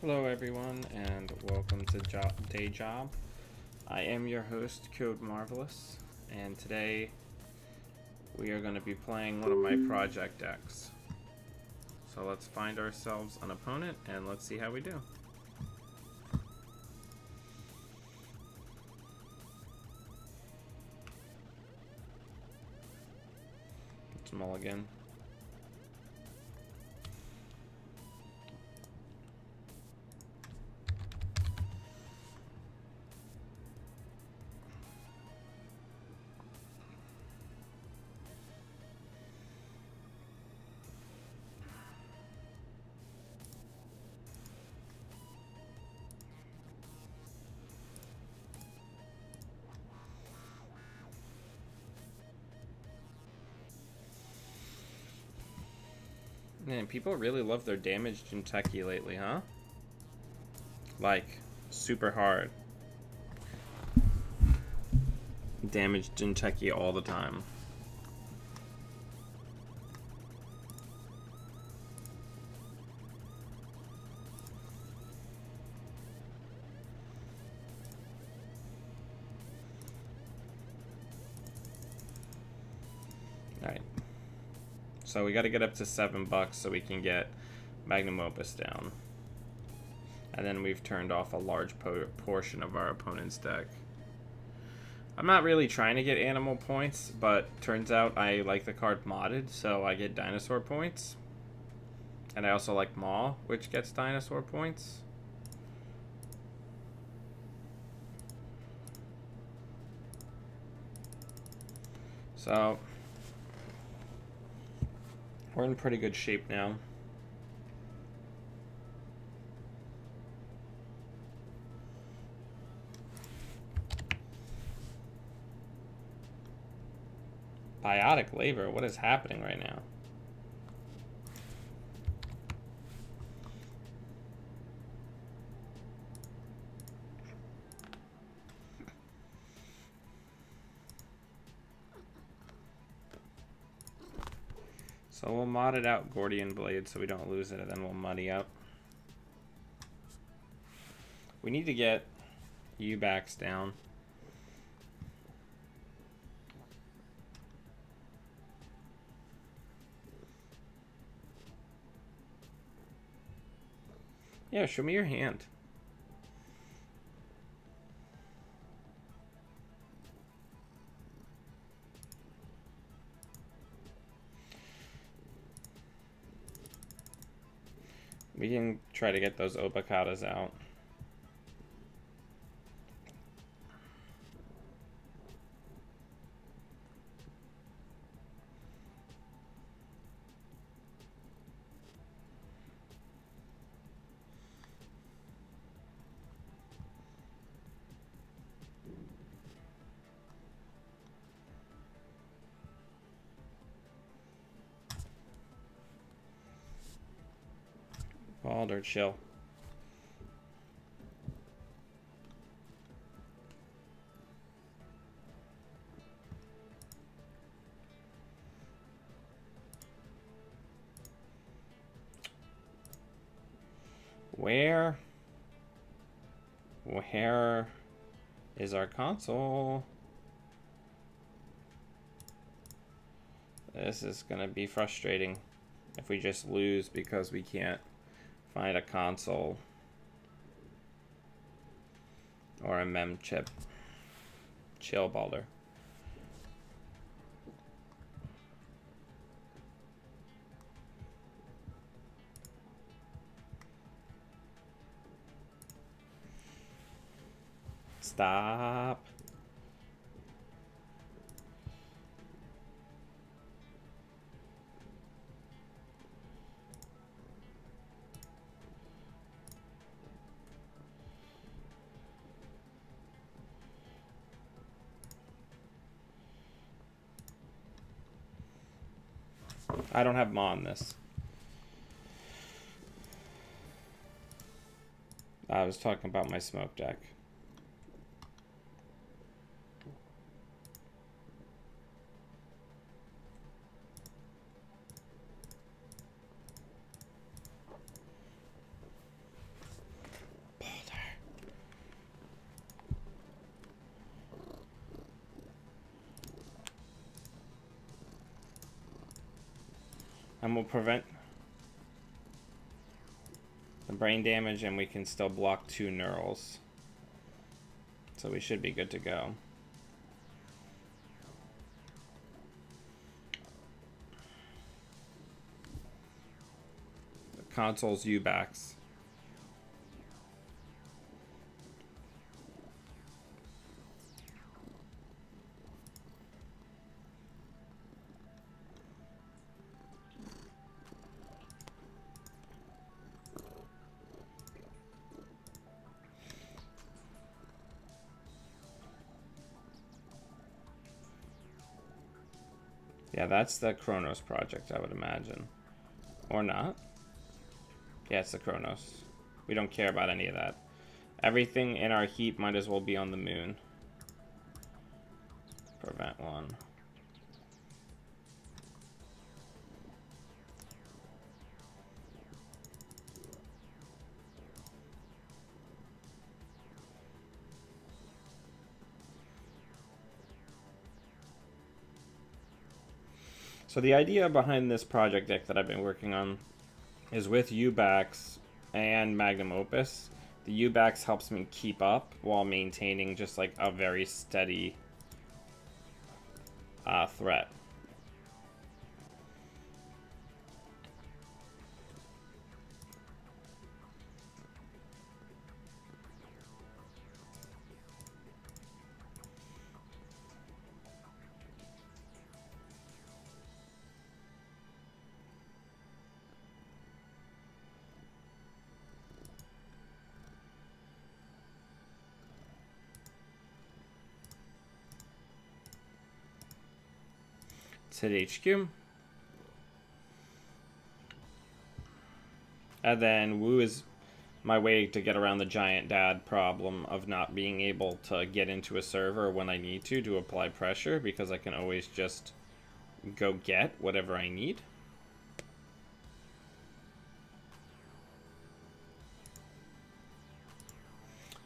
Hello everyone and welcome to Day Job. I am your host, Code Marvelous, and today we are going to be playing one of my project decks. So let's find ourselves an opponent and let's see how we do. Let's mulligan. Man, people really love their damage Jinteki lately, huh? Like, super hard. Damage Jinteki all the time. Alright. So we got to get up to $7 so we can get Magnum Opus down. And then we've turned off a large portion of our opponent's deck. I'm not really trying to get animal points, but turns out I like the card modded, so I get dinosaur points. And I also like Maw, which gets dinosaur points. So we're in pretty good shape now. Biotic labor, what is happening right now? So we'll mod it out Gordian Blade so we don't lose it, and then we'll muddy up. We need to get Ubax down. Yeah, show me your hand. We can try to get those Ubaxolotls out. Balder, chill. Where is our console? This is gonna be frustrating if we just lose because we can't find a console or a mem chip. Chill, Balder. Stop. I don't have Maw on this. I was talking about my smoke deck. And we'll prevent the brain damage, and we can still block 2 neurals. So we should be good to go. The console's Ubax. Yeah, that's the Chronos project, I would imagine. Or not. Yeah, it's the Chronos. We don't care about any of that. Everything in our heap might as well be on the moon. Prevent 1. So the idea behind this project deck that I've been working on is with Ubax and Magnum Opus. The Ubax helps me keep up while maintaining just like a very steady threat. Let's hit HQ. And then Woo is my way to get around the giant dad problem of not being able to get into a server when I need to apply pressure, because I can always just go get whatever I need.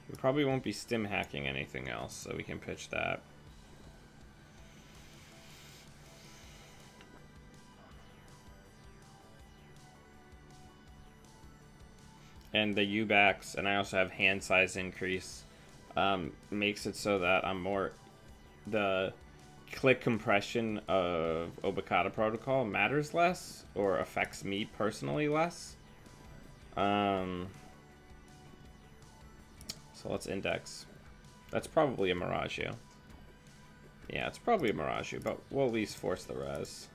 We probably won't be stim hacking anything else, so we can pitch that. And the Ubax, and I also have hand size increase, makes it so that I'm more, the click compression of Ubaxolotl protocol matters less, or affects me personally less. So let's index. That's probably a Miragio. Yeah, it's probably a Miragio, but we'll at least force the res.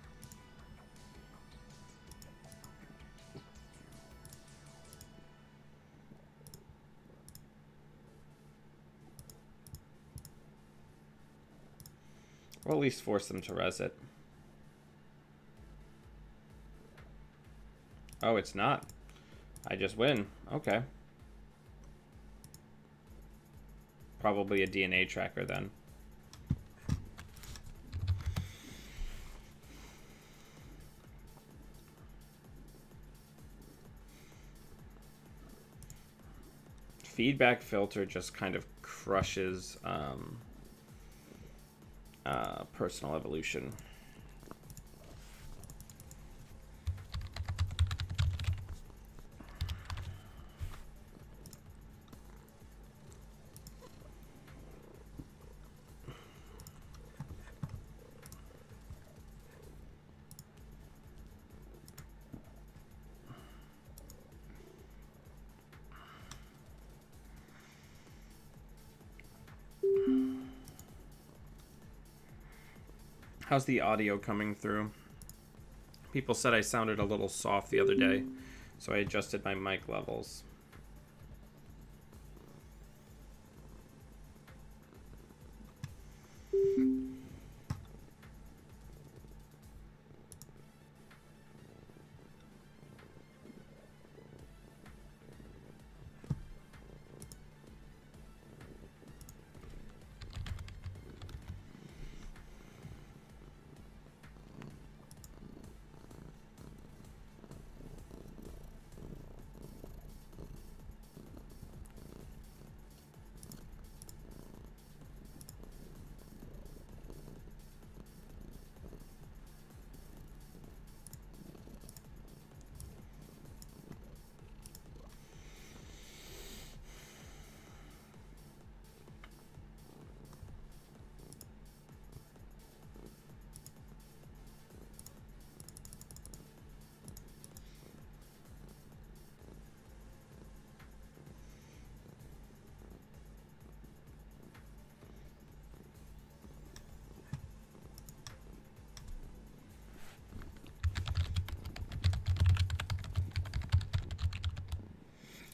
We'll at least force them to res it. Oh, it's not. I just win. Okay. Probably a DNA tracker then. Feedback filter just kind of crushes personal evolution. How's the audio coming through? People said I sounded a little soft the other day, so I adjusted my mic levels.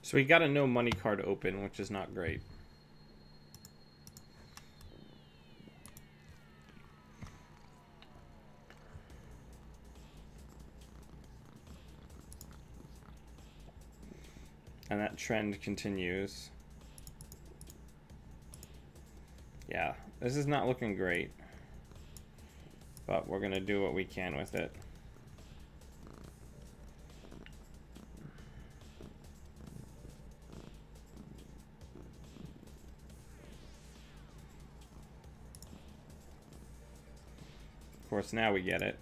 So we got a no money card open, which is not great. And that trend continues. Yeah, this is not looking great. But we're gonna do what we can with it. Of course, now we get it.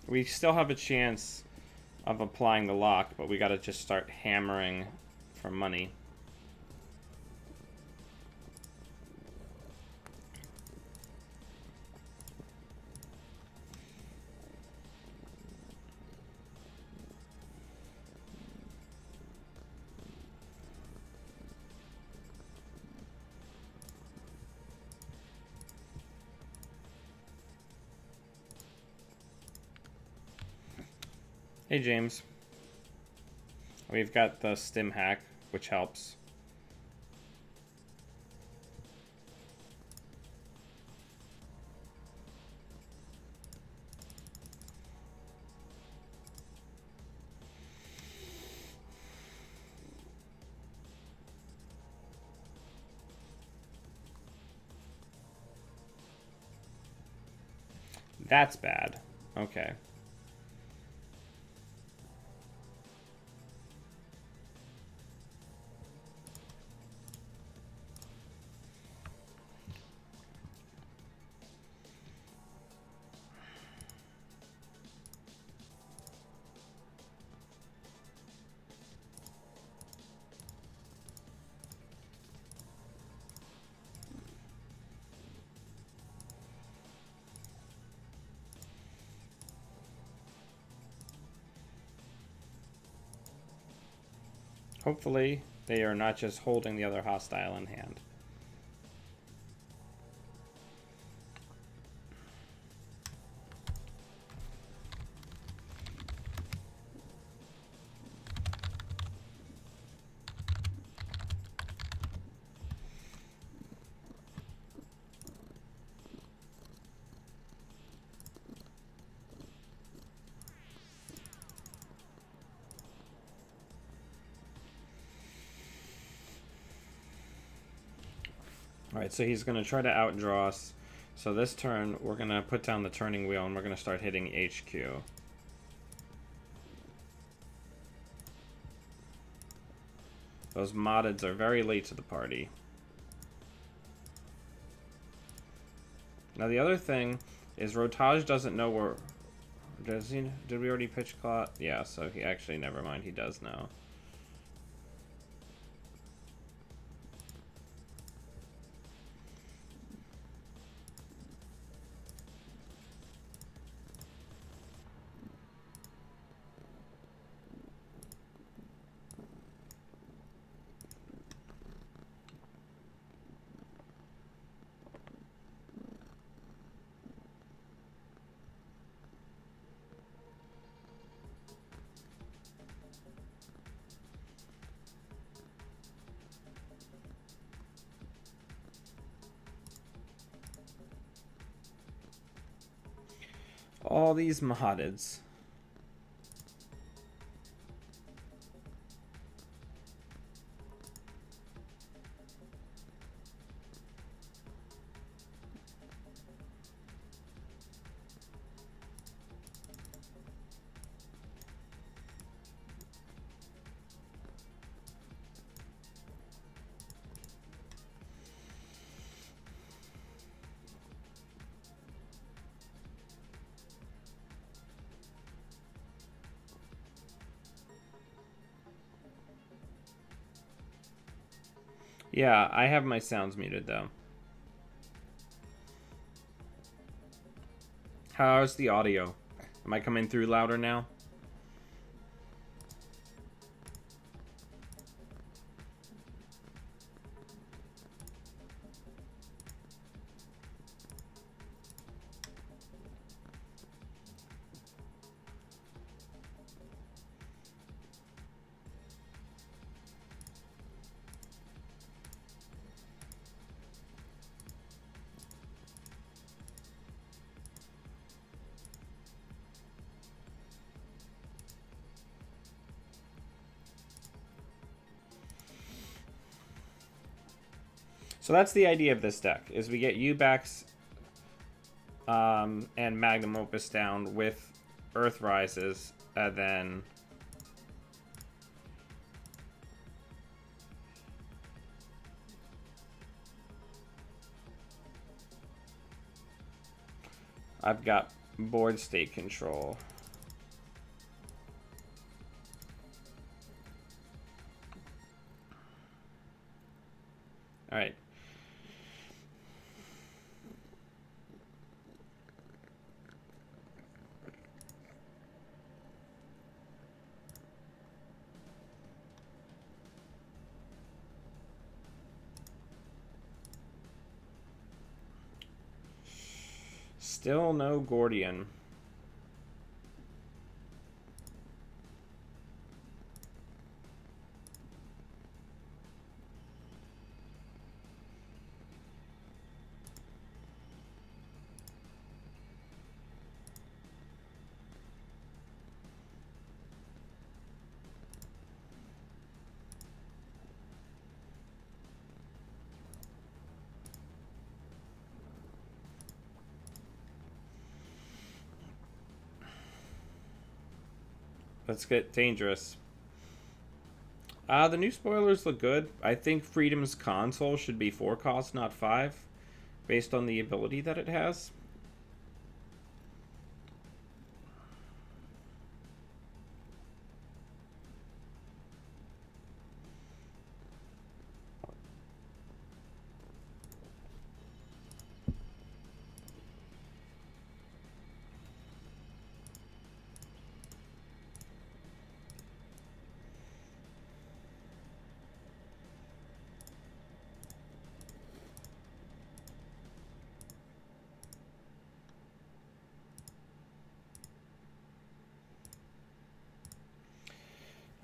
We still have a chance of applying the lock, but we gotta just start hammering for money. Hey James. We've got the stim hack, which helps. That's bad. Okay. Hopefully, they are not just holding the other hostile in hand. Alright, so he's going to try to outdraw us. So this turn, we're going to put down the turning wheel and we're going to start hitting HQ. Those moddeds are very late to the party. Now the other thing is Rotage doesn't know where... Does he? Did we already pitch clot? Yeah, so he actually, never mind, he does know. All these moddeds. Yeah, I have my sounds muted though. How's the audio? Am I coming through louder now? So that's the idea of this deck, is we get Ubax and Magnum Opus down with Earth Rises, and then I've got board state control. All right. Still no Gordian. Let's get dangerous. The new spoilers look good. I think Freedom's console should be 4 cost, not 5, based on the ability that it has.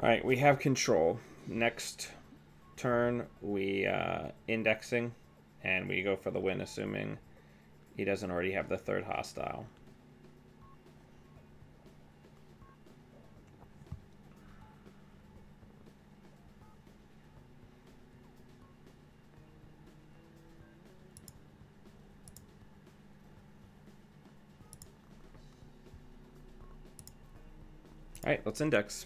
Alright, we have control. Next turn, we indexing, and we go for the win, assuming he doesn't already have the 3rd hostile. Alright, let's index.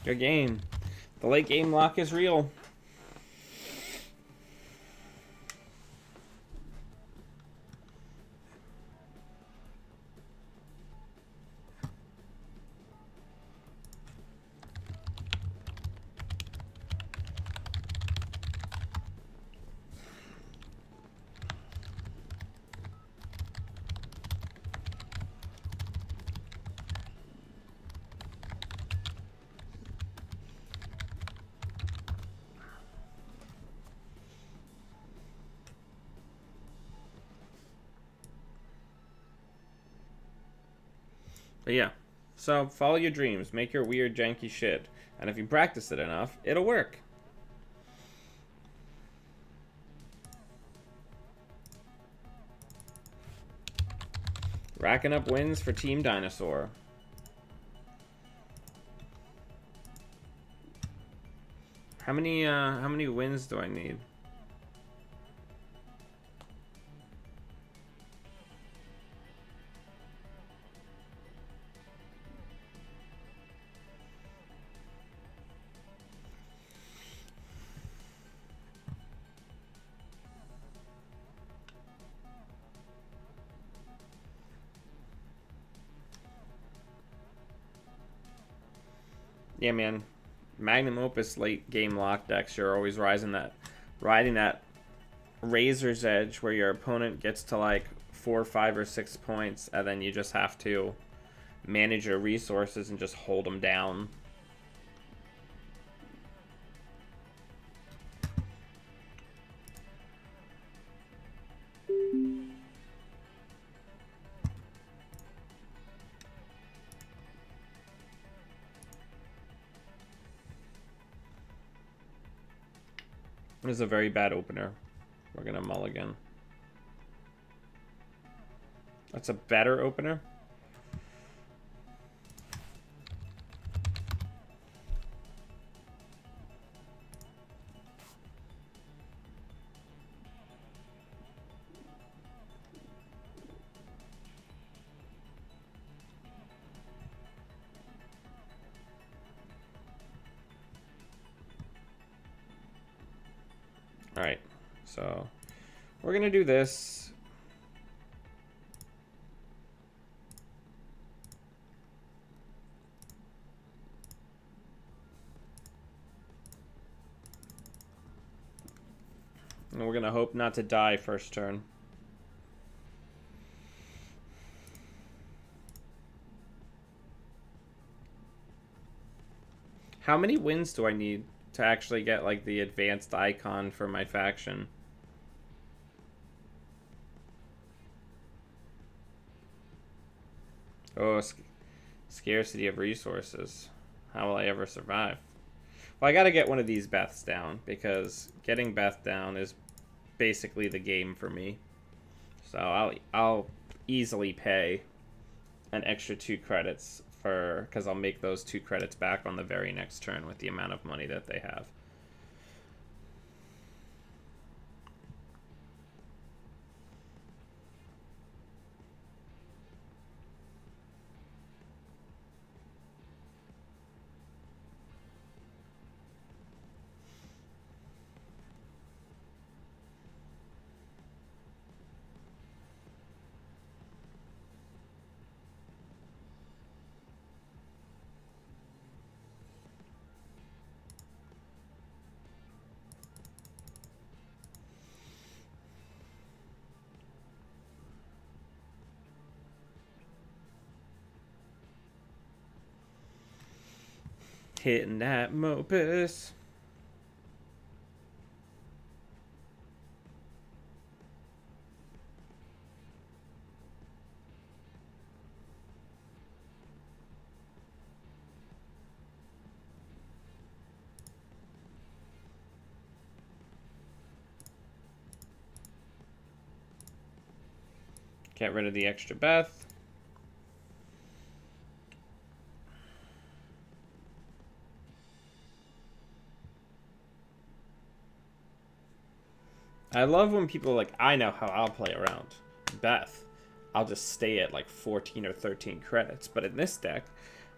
Good game. The late game lock is real. But yeah, so follow your dreams, make your weird janky shit, and if you practice it enough, it'll work. Racking up wins for Team Dinosaur. How many wins do I need? Yeah, man. Magnum Opus late game lock decks, you're always riding that razor's edge where your opponent gets to like 4, 5, or 6 points, and then you just have to manage your resources and just hold them down. This is a very bad opener. We're gonna mulligan. That's a better opener. Alright, so we're gonna do this. And we're gonna hope not to die first turn. How many wins do I need to actually get like the advanced icon for my faction? Oh, scarcity of resources. How will I ever survive? Well, I gotta get one of these Beths down, because getting Beth down is basically the game for me. So I'll easily pay an extra 2 credits because I'll make those 2 credits back on the very next turn with the amount of money that they have. Hitting that Mopus. Get rid of the extra Beth. I love when people are like, I know how I'll play around Beth. I'll just stay at like 14 or 13 credits. But in this deck,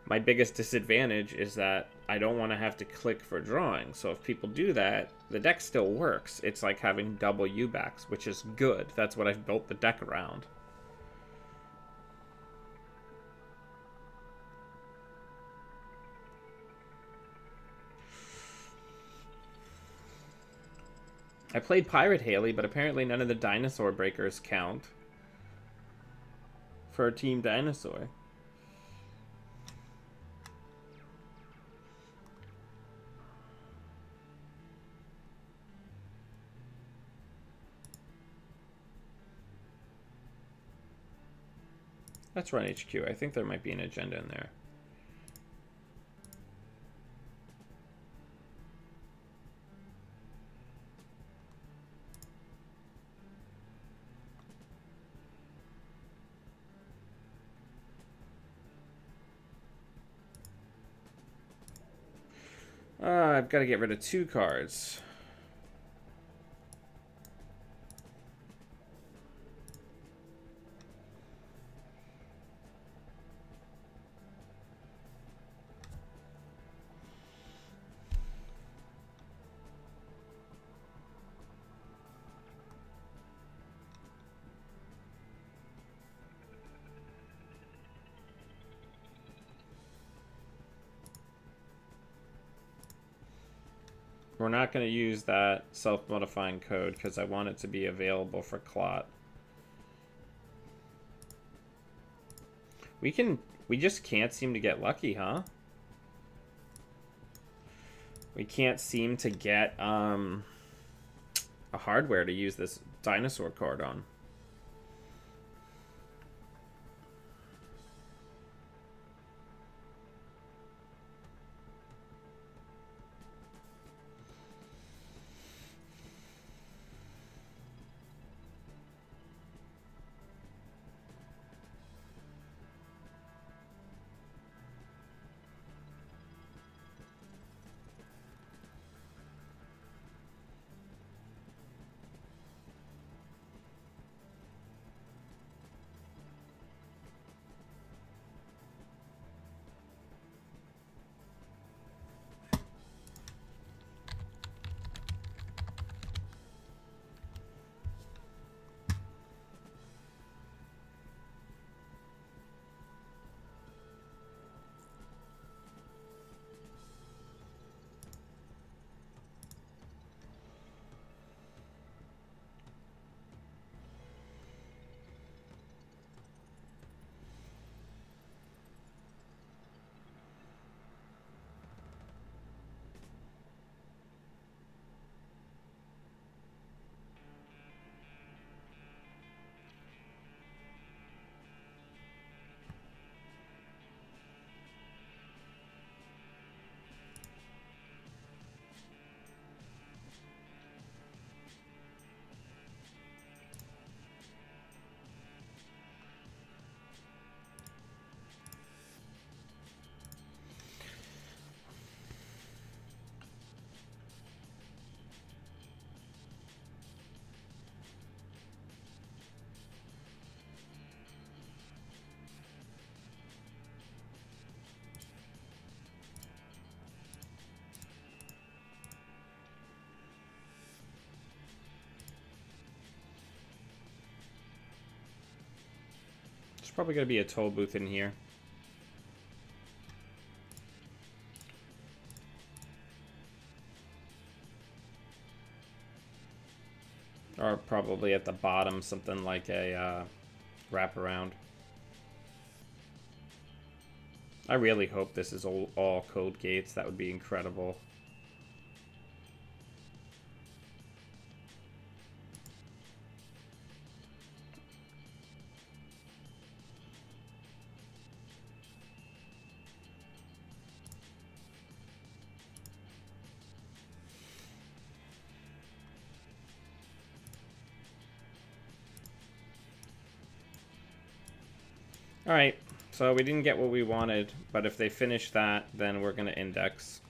my biggest disadvantage is that I don't want to have to click for drawing. So if people do that, the deck still works. It's like having double Ubax, which is good. That's what I've built the deck around. I played Pirate Haley, but apparently none of the dinosaur breakers count for Team Dinosaur. Let's run HQ. I think there might be an agenda in there. I've got to get rid of 2 cards. We're not going to use that self-modifying code because I want it to be available for Clot. We just can't seem to get lucky, huh? We can't seem to get a hardware to use this dinosaur card on. There's probably going to be a toll booth in here. Or probably at the bottom, something like a wraparound. I really hope this is all code gates. That would be incredible. Alright, so we didn't get what we wanted, but if they finish that, then we're going to index.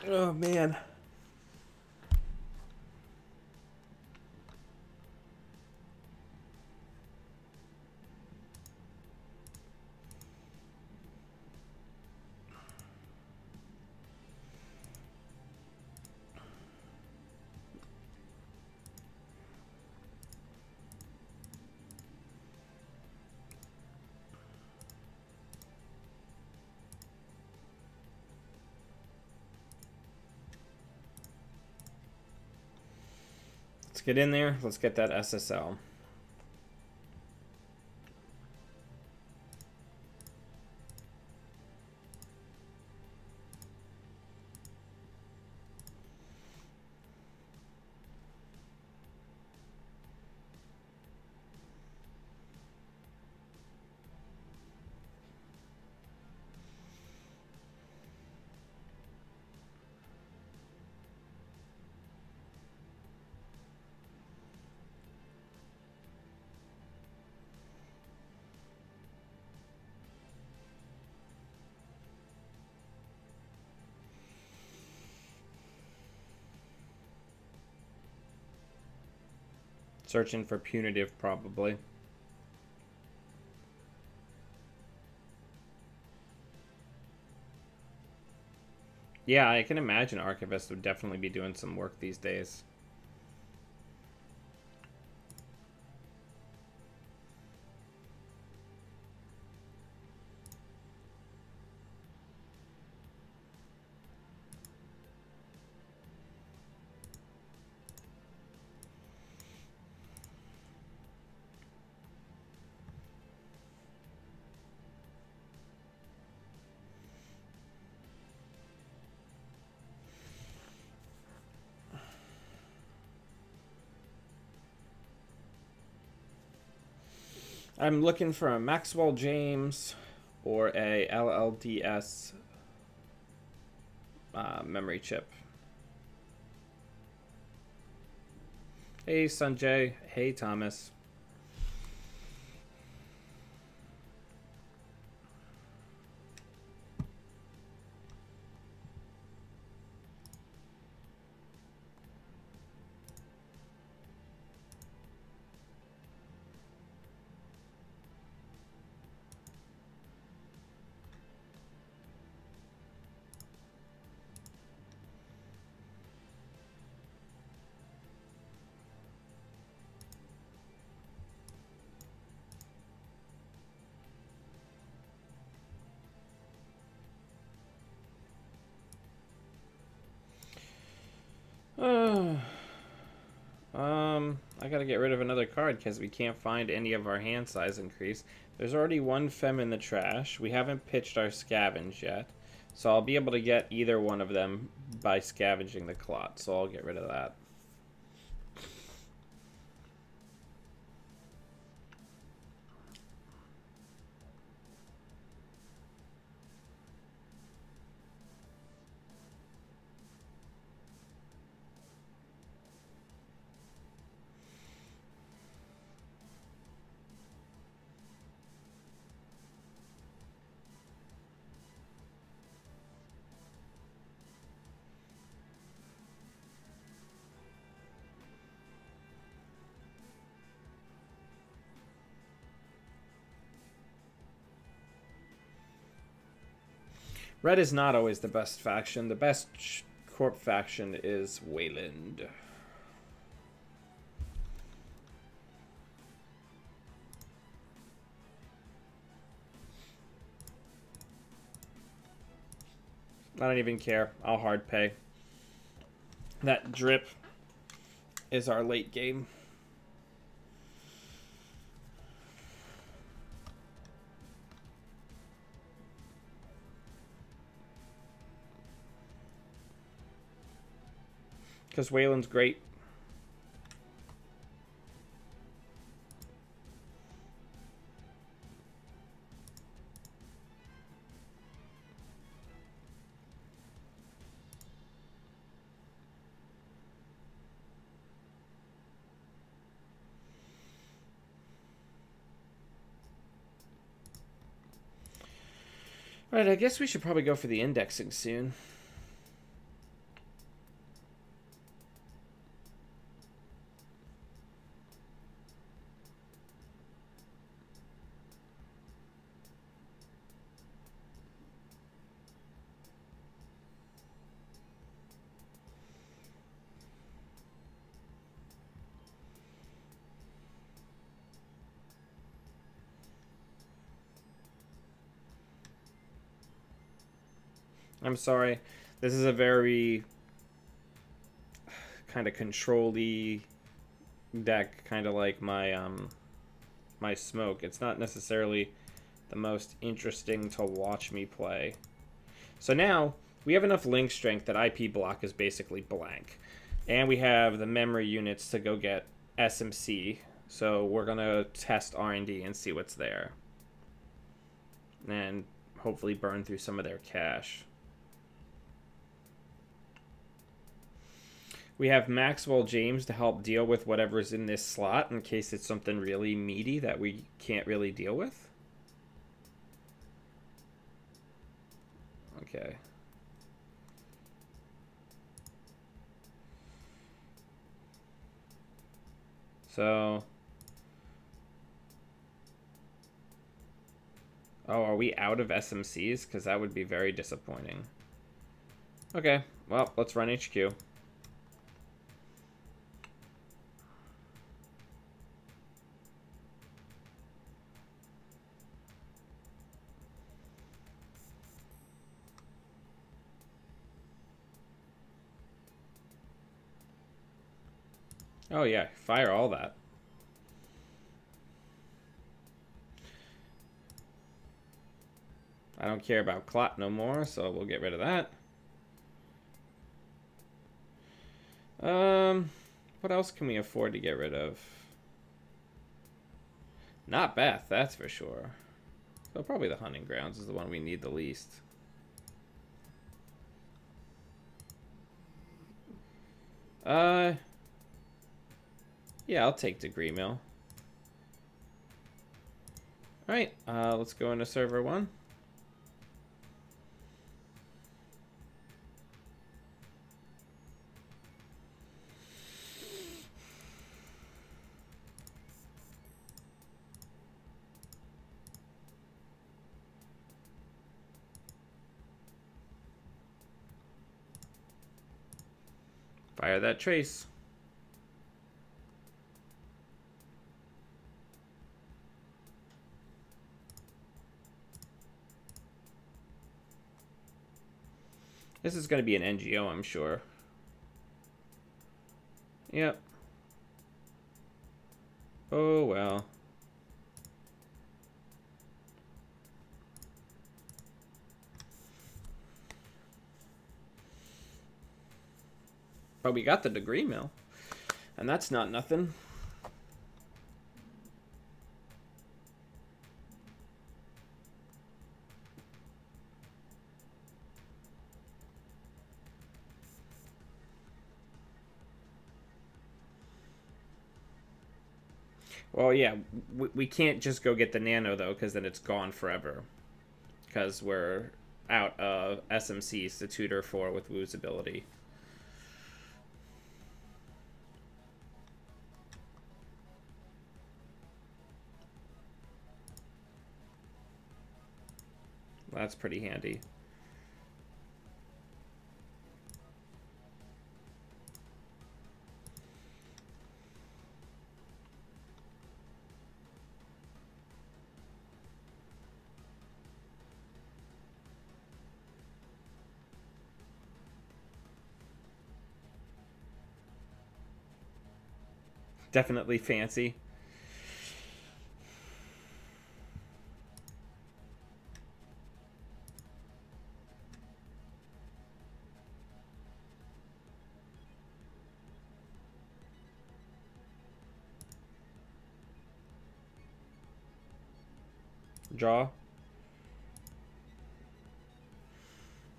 Oh, man. Let's get in there. Let's get that SSL. Searching for punitive, probably. Yeah, I can imagine Archivist would definitely be doing some work these days. I'm looking for a Maxwell James or a LLDS memory chip. Hey, Sanjay. Hey, Thomas. I gotta get rid of another card because we can't find any of our hand size increase. There's already one Fem in the trash. We haven't pitched our scavenge yet. So I'll be able to get either one of them by scavenging the clot. So I'll get rid of that. Red is not always the best faction. The best corp faction is Wayland. I don't even care. I'll hard pay. That drip is our late game. Because Wayland's great. Alright, I guess we should probably go for the indexing soon. I'm sorry. This is a very kind of control-y deck, kind of like my smoke. It's not necessarily the most interesting to watch me play. So now we have enough link strength that IP block is basically blank. And we have the memory units to go get SMC. So we're going to test R&D and see what's there. And hopefully burn through some of their cash. We have Maxwell James to help deal with whatever's in this slot in case it's something really meaty that we can't really deal with. Okay. So... oh, are we out of SMCs? Because that would be very disappointing. Okay, well, let's run HQ. Oh yeah, fire all that. I don't care about clot no more, so we'll get rid of that. What else can we afford to get rid of? Not Beth, that's for sure. So probably the hunting grounds is the one we need the least. Yeah, I'll take Degree Mill. Alright, let's go into server 1. Fire that trace. This is going to be an NGO, I'm sure. Yep. Oh, well. But we got the Degree Mill. And that's not nothing. Well, yeah, we can't just go get the nano, though, because then it's gone forever. Because we're out of SMCs to tutor for with Wu's ability. Well, that's pretty handy. Definitely fancy. Draw.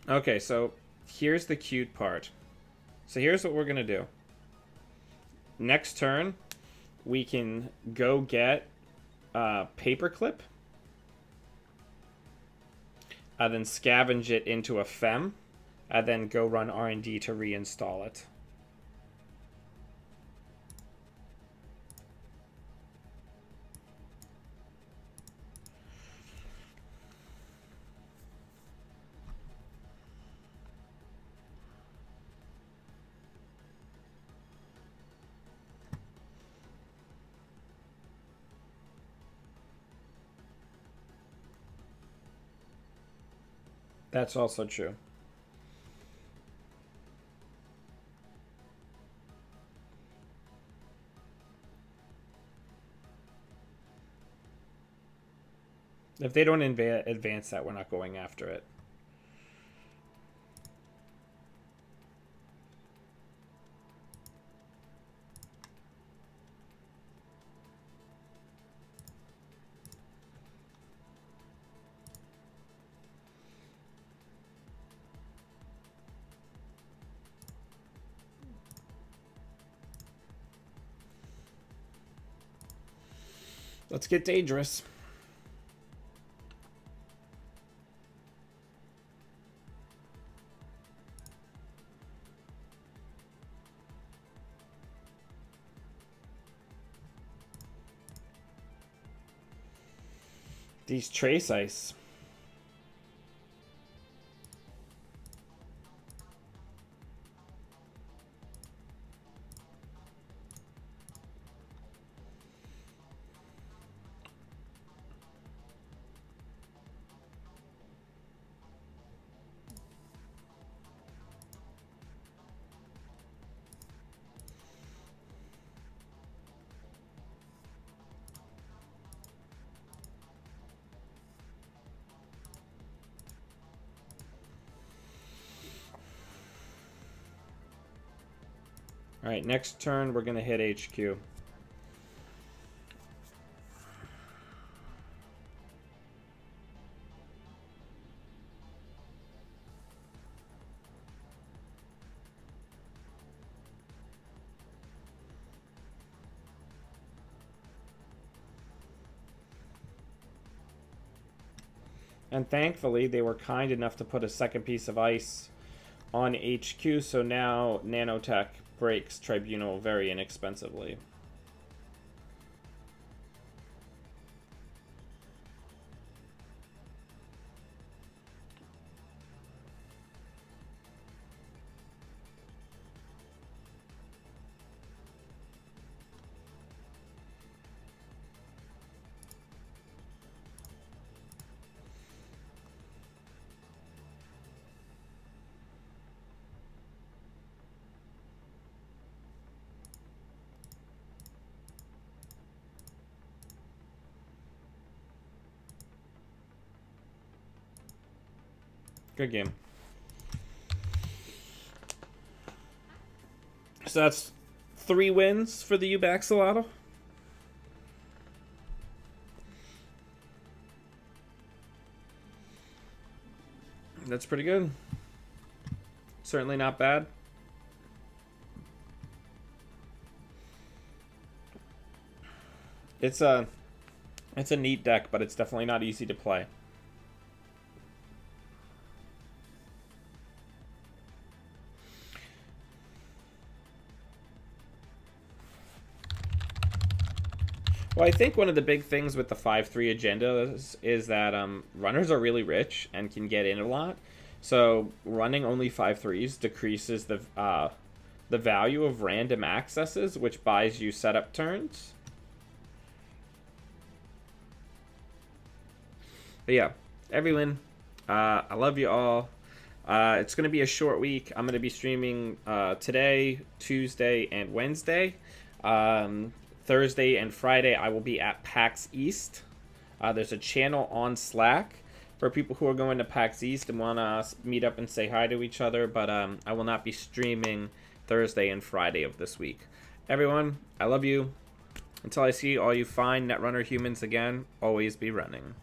Okay, so here's the cute part. So here's what we're going to do. Next turn, we can go get Paperclip. Then scavenge it into a Fem. And then go run R&D to reinstall it. That's also true. If they don't advance that, we're not going after it. Let's get dangerous. These trace ice. All right, next turn we're gonna hit HQ. And thankfully, they were kind enough to put a second piece of ice on HQ, so now Nanotech breaks Tribunal very inexpensively. Good game. So that's 3 wins for the Ubaxolotl. That's pretty good. Certainly not bad. It's a neat deck, but it's definitely not easy to play. Well, I think one of the big things with the 5-3 agendas is that runners are really rich and can get in a lot. So running only 5-3s decreases the value of random accesses, which buys you setup turns. But yeah, everyone, I love you all. It's going to be a short week. I'm going to be streaming today, Tuesday, and Wednesday. Thursday and Friday, I will be at PAX East. There's a channel on Slack for people who are going to PAX East and want to meet up and say hi to each other, but I will not be streaming Thursday and Friday of this week. Everyone, I love you. Until I see all you fine Netrunner humans again, always be running.